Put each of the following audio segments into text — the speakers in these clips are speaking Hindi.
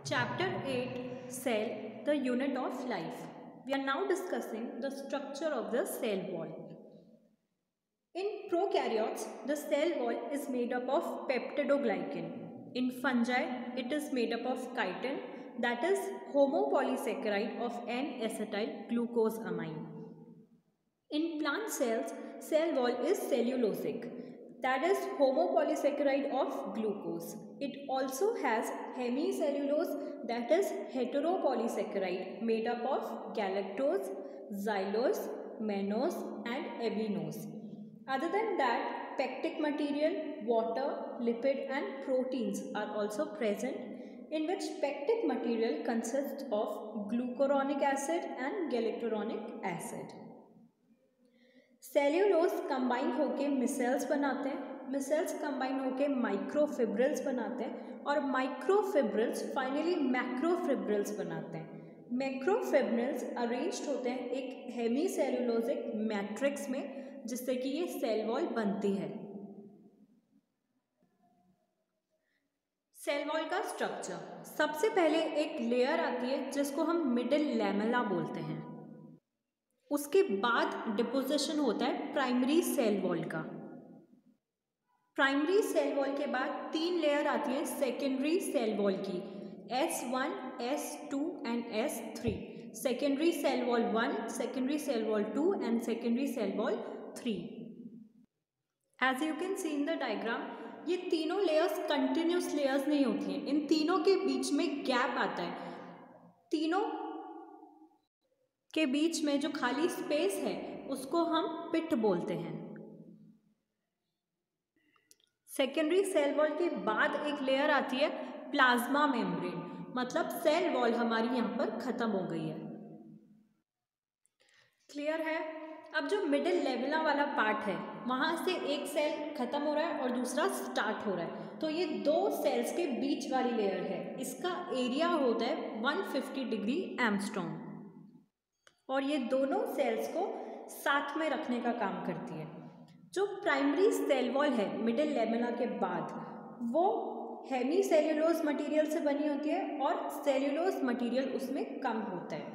Chapter 8 Cell, the unit of life. We are now discussing the structure of the cell wall. In prokaryotes, the cell wall is made up of peptidoglycan. In fungi, it is made up of chitin, that is homopolysaccharide of N-acetyl glucosamine. In plant cells, cell wall is cellulosic, that is homopolysaccharide of glucose. It also has hemicellulose, that is heteropolysaccharide made up of galactose, xylose, mannose and aminose. Other than that, pectic material, water, lipid and proteins are also present, in which pectic material consists of glucuronic acid and galacturonic acid. Cellulose combine होके मिसेल्स बनाते हैं, मिसेल्स कंबाइन होके माइक्रोफिब्रिल्स बनाते हैं और माइक्रोफिब्रिल्स फाइनली मैक्रोफिब्रिल्स बनाते हैं. मैक्रोफिब्रिल्स अरेंज्ड होते हैं एक हेमी सेल्यूलोजिक मैट्रिक्स में, जिससे कि ये सेल वॉल बनती है. सेल वॉल का स्ट्रक्चर, सबसे पहले एक लेयर आती है जिसको हम मिडिल लैमेला बोलते हैं. उसके बाद डिपोजिशन होता है प्राइमरी सेल वॉल का. प्राइमरी सेल वॉल के बाद 3 लेयर आती है सेकेंडरी सेल वॉल की, S1, S2 and S3. Secondary cell wall 1, secondary cell wall 2 and secondary cell wall 3. As you can see in the diagram, ये तीनों लेयर्स कंटिन्यूस लेयर्स नहीं होती हैं. इन तीनों के बीच में गैप आता है. तीनों के बीच में जो खाली स्पेस है उसको हम पिट बोलते हैं. सेकेंडरी सेल वॉल के बाद एक लेयर आती है प्लाज्मा मेम्ब्रेन, मतलब सेल वॉल हमारी यहाँ पर खत्म हो गई है. क्लियर है? अब जो मिडिल लेमेला वाला पार्ट है, वहाँ से एक सेल खत्म हो रहा है और दूसरा स्टार्ट हो रहा है, तो ये 2 सेल्स के बीच वाली लेयर है. इसका एरिया होता है 150 डिग्री एंगस्ट्रॉम और ये दोनों सेल्स को साथ में रखने का काम करती है. जो प्राइमरी सेल वॉल है मिडिल लेमेला के बाद, वो हेमी सेल्यूलोज मटीरियल से बनी होती है और सेल्यूलोज मटीरियल उसमें कम होता है.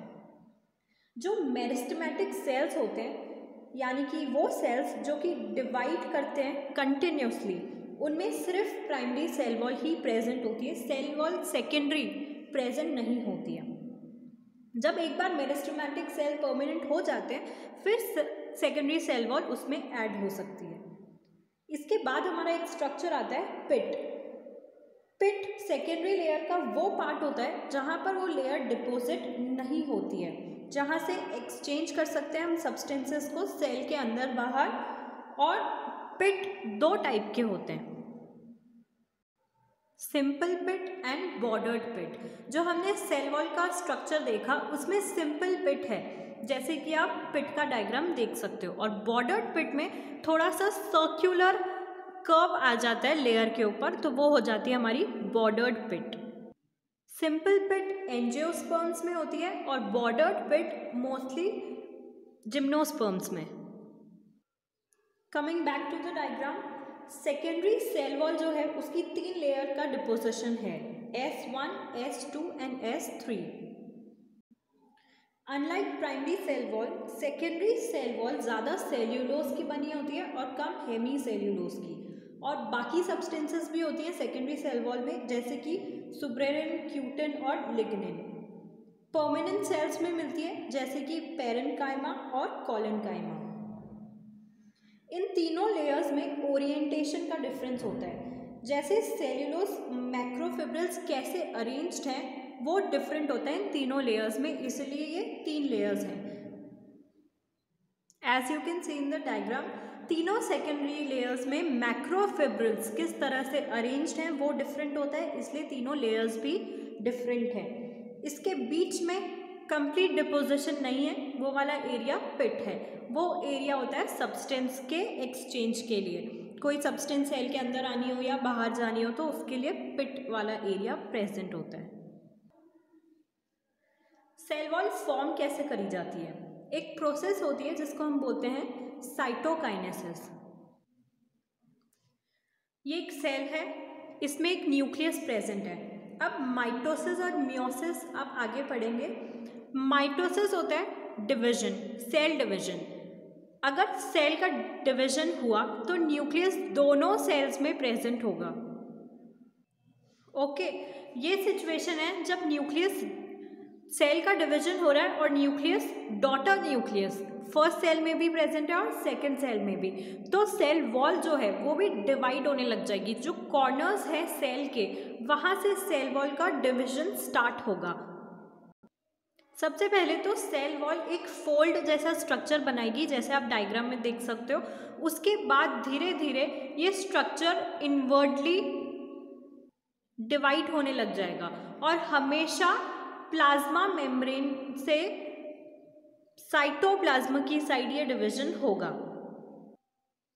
जो मेरिस्टेमेटिक सेल्स होते हैं, यानी कि वो सेल्स जो कि डिवाइड करते हैं कंटिन्यूसली, उनमें सिर्फ प्राइमरी सेल वॉल ही प्रेजेंट होती है. सेल वॉल सेकेंडरी प्रेजेंट नहीं होती है. जब एक बार मेरिस्टेमेटिक सेल परमानेंट हो जाते हैं, फिर सेकेंडरी सेल वॉल उसमें ऐड हो सकती है. इसके बाद हमारा एक स्ट्रक्चर आता है पिट. पिट सेकेंडरी लेयर का वो पार्ट होता है जहाँ पर वो लेयर डिपॉजिट नहीं होती है, जहाँ से एक्सचेंज कर सकते हैं हम सब्सटेंसेस को सेल के अंदर बाहर. और पिट 2 टाइप के होते हैं, सिंपल पिट एंड बॉर्डर्ड पिट. जो हमने सेल वॉल का स्ट्रक्चर देखा उसमें सिंपल पिट है, जैसे कि आप पिट का डायग्राम देख सकते हो, और बॉर्डर्ड पिट में थोड़ा सा सर्क्यूलर कर्व आ जाता है लेयर के ऊपर, तो वो हो जाती है हमारी bordered pit. Simple pit angiosperms में होती है और बॉर्डर्ड पिट मोस्टली जिम्नोस्पर्म्स में. Coming back to the diagram, secondary cell wall जो है उसकी 3 लेयर का डिपोजिशन है, S1, S2 and S3. Unlike primary cell wall, secondary cell wall ज़्यादा सेल्यूलोज की बनी होती है और कम हेमी सेल्यूलोज की, और बाकी सब्सटेंसेस भी होती हैं सेकेंडरी सेल वॉल में, जैसे कि सुब्रेरिन, क्यूटिन और लिग्निन. परमानेंट सेल्स में मिलती है, जैसे कि पेरेन्काइमा और कोलेनकाइमा. इन तीनों लेयर्स में ओरिएंटेशन का डिफरेंस होता है. जैसे सेल्यूलोज मैक्रोफिब्रिल्स कैसे अरेंज्ड हैं वो डिफरेंट होता है इन तीनों लेयर्स में, इसलिए ये 3 लेयर्स हैं. As you can see in the diagram, तीनों सेकेंडरी लेयर्स में मैक्रोफिब्रिल्स किस तरह से अरेंज्ड हैं वो डिफरेंट होता है, इसलिए तीनों लेयर्स भी डिफरेंट हैं. इसके बीच में कंप्लीट डिपोजिशन नहीं है, वो वाला एरिया पिट है. वो एरिया होता है सब्सटेंस के एक्सचेंज के लिए. कोई सब्सटेंस सेल के अंदर आनी हो या बाहर जानी हो तो उसके लिए पिट वाला एरिया प्रेजेंट होता है. सेल वॉल फॉर्म कैसे करी जाती है? एक प्रोसेस होती है जिसको हम बोलते हैं साइटोकाइनेसिस. ये एक सेल है, इसमें एक न्यूक्लियस प्रेजेंट है. अब माइटोसिस और मियोसिस आप आगे पढ़ेंगे। माइटोसिस होता है डिवीजन, सेल डिवीजन। अगर सेल का डिवीजन हुआ तो न्यूक्लियस दोनों सेल्स में प्रेजेंट होगा। ओके, ये सिचुएशन है जब न्यूक्लियस, सेल का डिवीजन हो रहा है और nucleus, daughter nucleus first cell में भी प्रेजेंट है और सेकंड सेल में भी, तो सेल वॉल जो है वो भी डिवाइड होने लग जाएगी। जो कॉर्नर्स है सेल के, वहां से सेल वॉल का डिवीजन स्टार्ट होगा। सबसे पहले तो सेल वॉल एक फोल्ड जैसा स्ट्रक्चर बनाएगी, जैसे आप डायग्राम में देख सकते हो। उसके बाद धीरे धीरे ये स्ट्रक्चर इनवर्डली डिवाइड होने लग जाएगा और हमेशा प्लाज्मा मेम्ब्रेन से साइटोप्लाज्म की साइड ये डिवीजन होगा।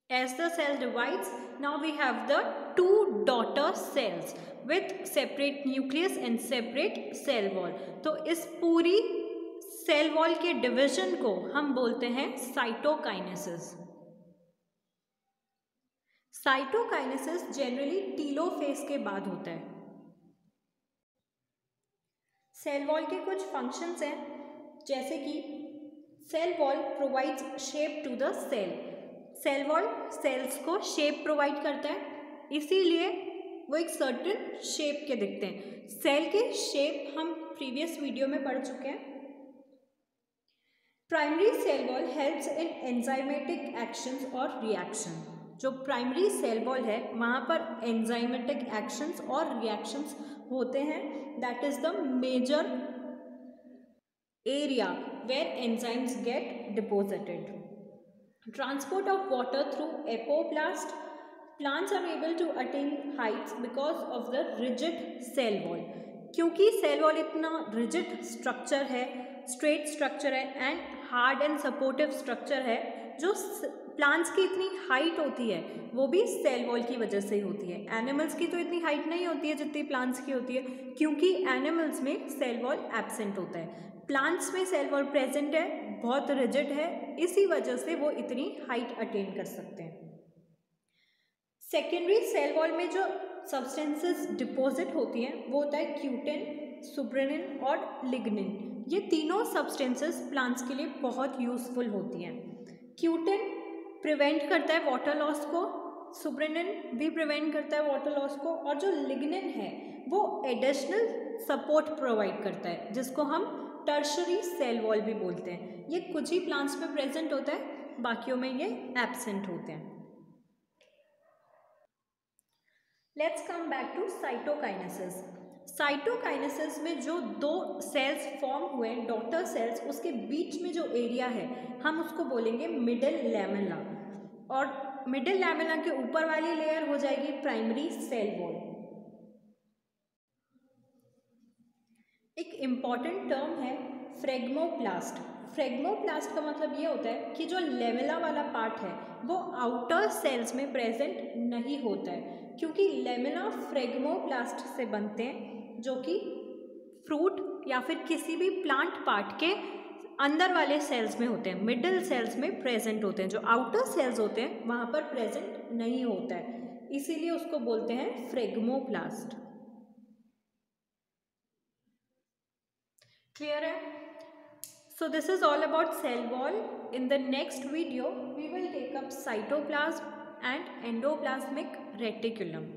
As the cell divides, now we have the two daughter cells with separate nucleus and separate cell wall. तो इस पूरी सेल वॉल के डिवीजन को हम बोलते हैं साइटोकाइनेसिस। साइटोकाइनेसिस जनरली टीलोफेज के बाद होता है। सेल वॉल के कुछ फंक्शंस हैं, जैसे कि cell wall provides shape to the cell. Cell wall cells को शेप प्रोवाइड करता है, इसीलिए वो एक सर्टेन शेप के दिखते हैं। सेल के शेप हम प्रीवियस वीडियो में पढ़ चुके हैं। Primary cell wall helps in enzymatic actions और रिएक्शन। जो प्राइमरी सेल वॉल है वहाँ पर एंजाइमेटिक एक्शंस और रिएक्शंस होते हैं। That is the major area where enzymes get deposited. Transport of water through apoplast. Plants are able to attain heights because of the rigid cell wall. क्योंकि सेल वॉल इतना रिजिड स्ट्रक्चर है, स्ट्रेट स्ट्रक्चर है and hard and supportive structure है, जो प्लांट्स की इतनी हाइट होती है वो भी सेल वॉल की वजह से ही होती है। एनिमल्स की तो इतनी हाइट नहीं होती है जितनी प्लांट्स की होती है, क्योंकि एनिमल्स में सेल वॉल एब्सेंट होता है। प्लांट्स में सेल वॉल प्रेजेंट है, बहुत रिजिड है, इसी वजह से वो इतनी हाइट अटेन कर सकते हैं। सेकेंडरी सेल वॉल में जो सब्सटेंसेस डिपॉजिट होती हैं वो होता है क्यूटिन, सुब्रेनिन और लिग्निन। ये तीनों सब्सटेंसेस प्लांट्स के लिए बहुत यूजफुल होती हैं। क्यूटिन प्रिवेंट करता है वाटर लॉस को, सुब्रेनिन भी प्रिवेंट करता है वाटर लॉस को, और जो लिग्निन है वो एडिशनल सपोर्ट प्रोवाइड करता है, जिसको हम टर्शरी सेल वॉल भी बोलते हैं। ये कुछ ही प्लांट्स में प्रेजेंट होता है, बाकियों में ये एब्सेंट होते हैं। Let's come back to cytokinesis. Cytokinesis में जो दो सेल्स फॉर्म हुए, डॉटर सेल्स, उसके बीच में जो एरिया है हम उसको बोलेंगे मिडिल लैमेला, और मिडिल लैमेला के ऊपर वाली लेयर हो जाएगी प्राइमरी सेल वॉल। एक इम्पॉर्टेंट टर्म है फ्रेगमोप्लास्ट। फ्रेगमोप्लास्ट का मतलब ये होता है कि जो लेमेला वाला पार्ट है वो आउटर सेल्स में प्रेजेंट नहीं होता है, क्योंकि लेमेला फ्रेगमोप्लास्ट से बनते हैं, जो कि फ्रूट या फिर किसी भी प्लांट पार्ट के अंदर वाले सेल्स में होते हैं, मिडिल सेल्स में प्रेजेंट होते हैं। जो आउटर सेल्स होते हैं वहाँ पर प्रेजेंट नहीं होता है, इसीलिए उसको बोलते हैं फ्रेगमोप्लास्ट। Clear है? So this is all about cell wall. In the next video, we will take up cytoplasm and endoplasmic reticulum.